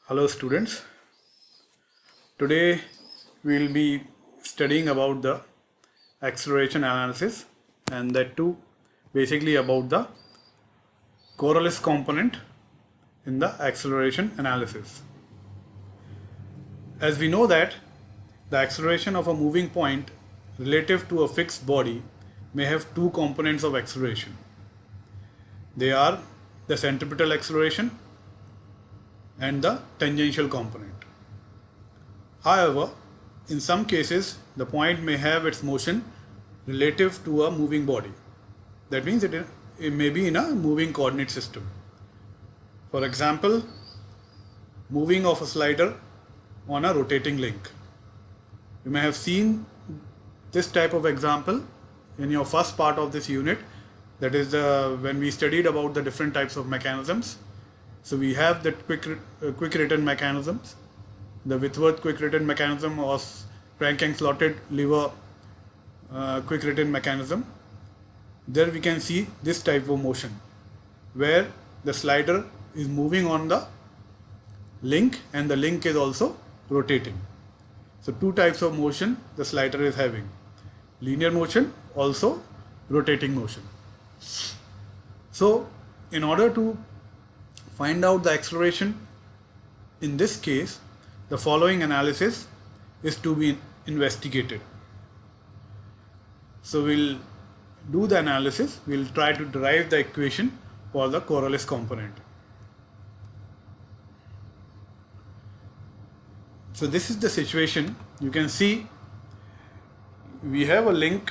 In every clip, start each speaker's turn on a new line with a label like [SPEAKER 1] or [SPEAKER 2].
[SPEAKER 1] Hello students, today we will be studying about the acceleration analysis and that too basically about the Coriolis component in the acceleration analysis. As we know that the acceleration of a moving point relative to a fixed body may have two components of acceleration. They are the centripetal acceleration and the tangential component. However, in some cases, the point may have its motion relative to a moving body. That means it may be in a moving coordinate system. For example, moving of a slider on a rotating link. You may have seen this type of example in your first part of this unit, that is when we studied about the different types of mechanisms. So we have the quick return mechanisms, the Whitworth quick return mechanism or Rankine slotted lever quick return mechanism. There we can see this type of motion where the slider is moving on the link and the link is also rotating. So two types of motion the slider is having: linear motion, also rotating motion. So in order to find out the acceleration in this case, the following analysis is to be investigated. So we'll do the analysis, we'll try to derive the equation for the Coriolis component. So this is the situation. You can see we have a link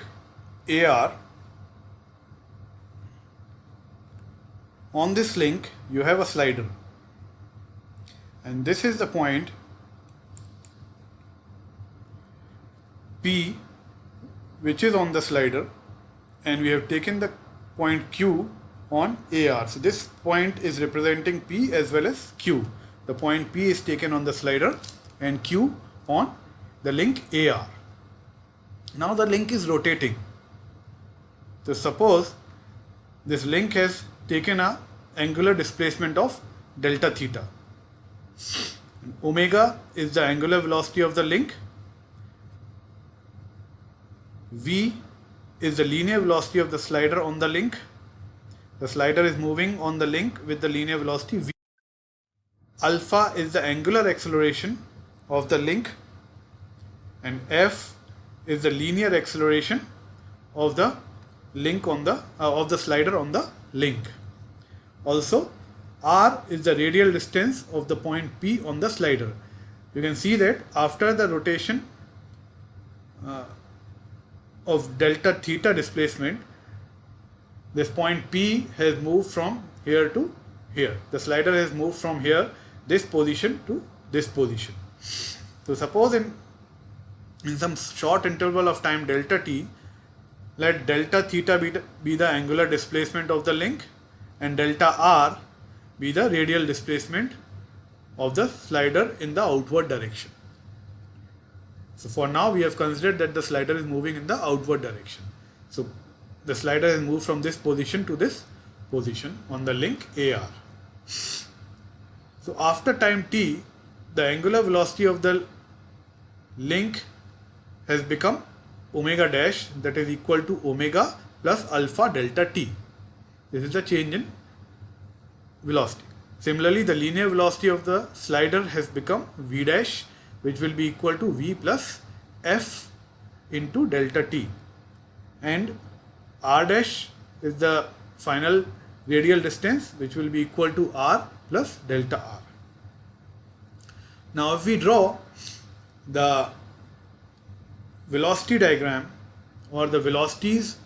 [SPEAKER 1] AR. On this link you have a slider and this is the point P which is on the slider, and we have taken the point Q on AR. So this point is representing P as well as Q. The point P is taken on the slider and Q on the link AR. Now the link is rotating. So suppose this link has taken a angular displacement of delta theta. Omega is the angular velocity of the link. V is the linear velocity of the slider on the link. The slider is moving on the link with the linear velocity V. Alpha is the angular acceleration of the link, and F is the linear acceleration of the link on the of the slider on the link. Also, R is the radial distance of the point P on the slider. You can see that after the rotation of delta theta displacement, this point P has moved from here to here. The slider has moved from here, this position to this position. So suppose in some short interval of time delta t, let delta theta be the angular displacement of the link and delta r be the radial displacement of the slider in the outward direction. So for now we have considered that the slider is moving in the outward direction. So the slider has moved from this position to this position on the link AR. So after time t, the angular velocity of the link has become omega dash, that is equal to omega plus alpha delta t. This is the change in velocity. Similarly, the linear velocity of the slider has become v dash, which will be equal to v plus f into delta t, and r dash is the final radial distance, which will be equal to r plus delta r. Now if we draw the velocity diagram or the velocities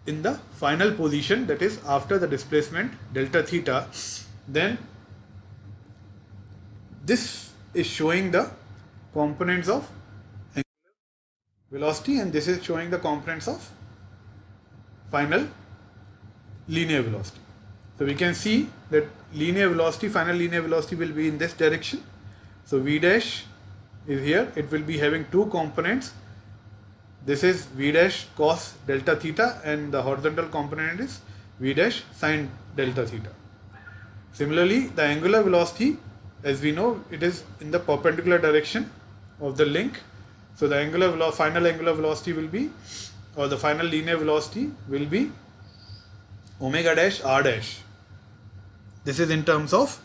[SPEAKER 1] in the final position, that is after the displacement delta theta, then this is showing the components of angular velocity and this is showing the components of final linear velocity. So we can see that linear velocity, final linear velocity will be in this direction. So v dash is here, it will be having two components. This is v dash cos delta theta and the horizontal component is v dash sin delta theta. Similarly, the angular velocity as we know, it is in the perpendicular direction of the link. So the final angular velocity will be, or the final linear velocity will be omega dash r dash. This is in terms of,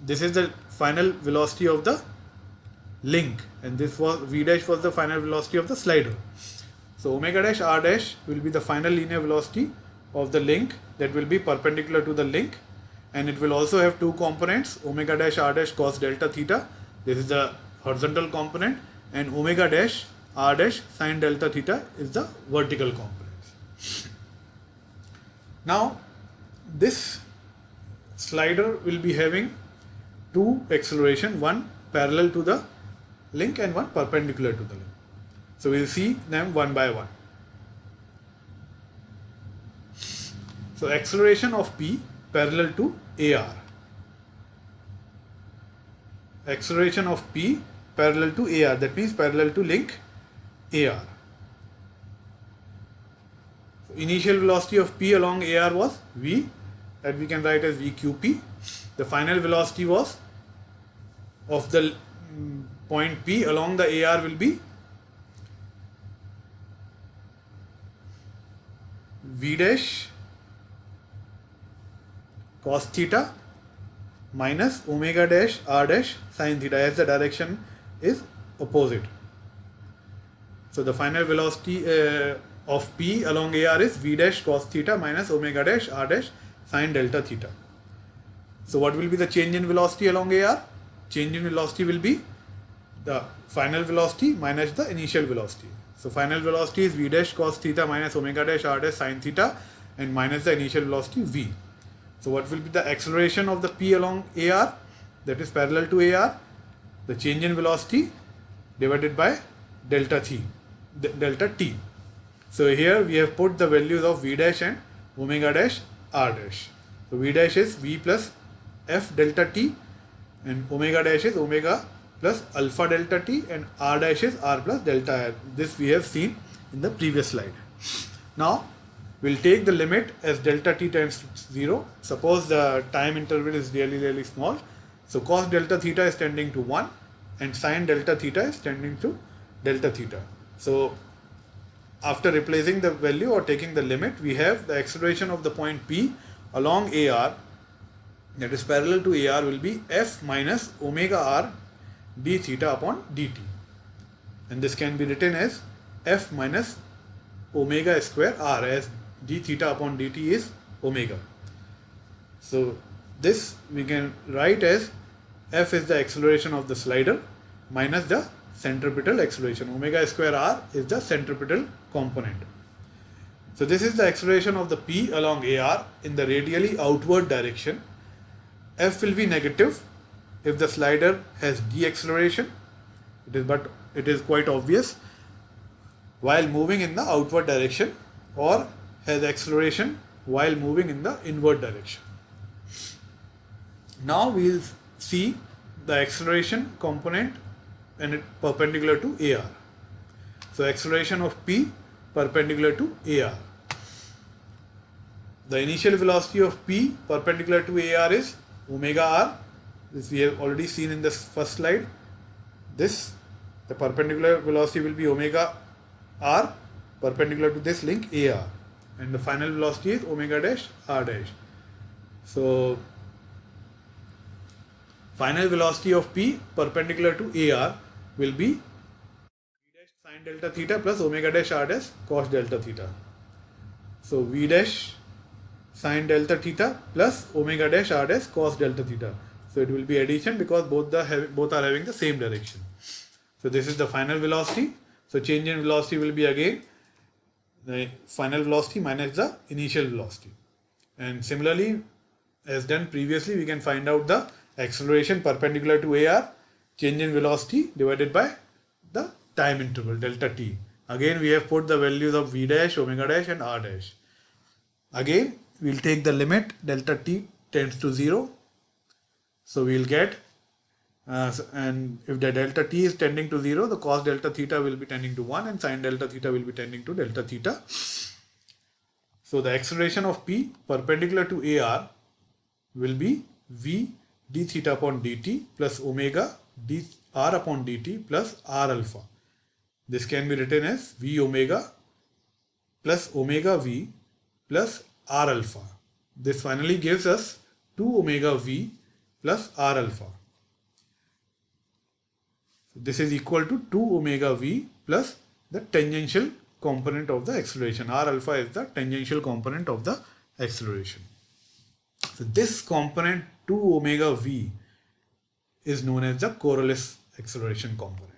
[SPEAKER 1] this is the final velocity of the link, and this was v dash was the final velocity of the slider. So omega dash r dash will be the final linear velocity of the link that will be perpendicular to the link, and it will also have two components, omega dash r dash cos delta theta, this is the horizontal component, and omega dash r dash sin delta theta is the vertical component. Now this slider will be having two acceleration, one parallel to the link and one perpendicular to the link. So we will see them one by one. So acceleration of P parallel to AR. Acceleration of P parallel to AR, that means parallel to link AR. So initial velocity of P along AR was V, that we can write as VQP. The final velocity was of the point P along the AR will be V dash cos theta minus omega dash r dash sin theta, as the direction is opposite. So the final velocity of P along AR is V dash cos theta minus omega dash r dash sin delta theta. So what will be the change in velocity along AR? Change in velocity will be the final velocity minus the initial velocity. So final velocity is V dash cos theta minus omega dash r dash sin theta and minus the initial velocity V. So what will be the acceleration of the P along AR, that is parallel to AR? The change in velocity divided by delta t. So here we have put the values of V dash and omega dash r dash. So V dash is V plus f delta t, and omega dash is omega plus alpha delta t, and r dash is r plus delta r. This we have seen in the previous slide. Now we'll take the limit as delta t tends to 0. Suppose the time interval is really small. So cos delta theta is tending to 1 and sin delta theta is tending to delta theta. So after replacing the value or taking the limit, we have the acceleration of the point P along AR, that is parallel to AR, will be f minus omega r d theta upon dt, and this can be written as f minus omega square r, as d theta upon dt is omega. So this we can write as f is the acceleration of the slider minus the centripetal acceleration. Omega square r is the centripetal component. So this is the acceleration of the P along AR in the radially outward direction. F will be negative if the slider has deceleration. It is quite obvious while moving in the outward direction, or has acceleration while moving in the inward direction. Now we will see the acceleration component and it perpendicular to AR. So acceleration of P perpendicular to AR. The initial velocity of P perpendicular to AR is omega r. This we have already seen in the first slide. The perpendicular velocity will be omega r perpendicular to this link AR, and the final velocity is omega dash r dash. So final velocity of P perpendicular to AR will be V dash sin delta theta plus omega dash r dash cos delta theta. So V dash sin delta theta plus omega dash r dash cos delta theta. So it will be addition because both are having the same direction. So this is the final velocity. So change in velocity will be again the final velocity minus the initial velocity. And similarly, as done previously, we can find out the acceleration perpendicular to AR, change in velocity divided by the time interval delta t. Again we have put the values of V dash, omega dash and r dash. Again we will take the limit delta t tends to 0. So we will get and if the delta t is tending to 0, the cos delta theta will be tending to 1 and sin delta theta will be tending to delta theta. So the acceleration of P perpendicular to AR will be V d theta upon dt plus omega d r upon dt plus r alpha. This can be written as v omega plus omega v plus r alpha. This finally gives us 2 omega v plus r alpha. This is equal to 2 omega v plus the tangential component of the acceleration. R alpha is the tangential component of the acceleration. So this component 2 omega v is known as the Coriolis acceleration component.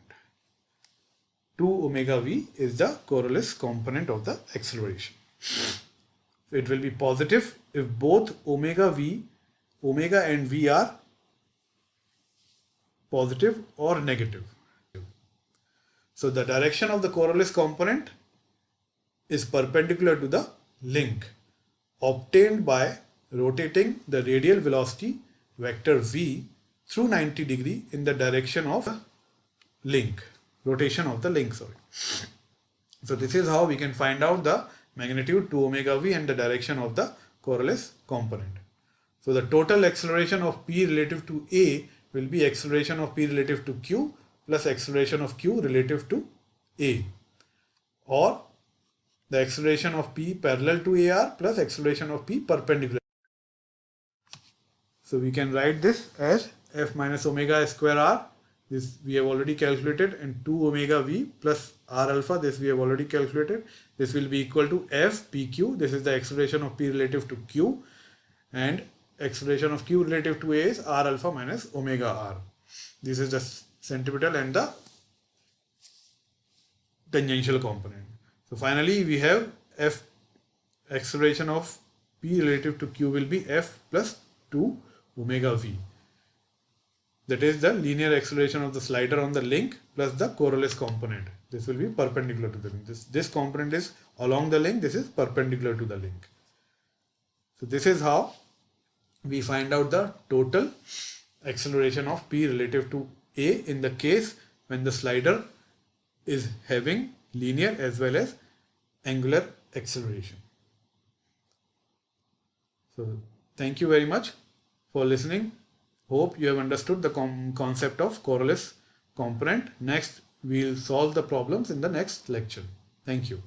[SPEAKER 1] 2 omega v is the Coriolis component of the acceleration. So it will be positive if both omega and v are positive or negative. So the direction of the Coriolis component is perpendicular to the link obtained by rotating the radial velocity vector v through 90 degree in the direction of the link. Rotation of the link, sorry. So this is how we can find out the magnitude 2 omega v and the direction of the Coriolis component. So the total acceleration of p relative to a will be acceleration of p relative to q plus acceleration of q relative to a, or the acceleration of p parallel to ar plus acceleration of p perpendicular. So we can write this as f minus omega square r, this we have already calculated, and 2 omega v plus r alpha, this we have already calculated. This will be equal to f pq, this is the acceleration of p relative to q, and acceleration of q relative to a is r alpha minus omega r. This is the centripetal and the tangential component. So finally we have f acceleration of p relative to q will be f plus 2 omega v. That is the linear acceleration of the slider on the link plus the Coriolis component. This will be perpendicular to the link. This component is along the link, this is perpendicular to the link. So this is how we find out the total acceleration of p relative to a in the case when the slider is having linear as well as angular acceleration. So thank you very much for listening. Hope you have understood the concept of Coriolis component. Next, we will solve the problems in the next lecture. Thank you.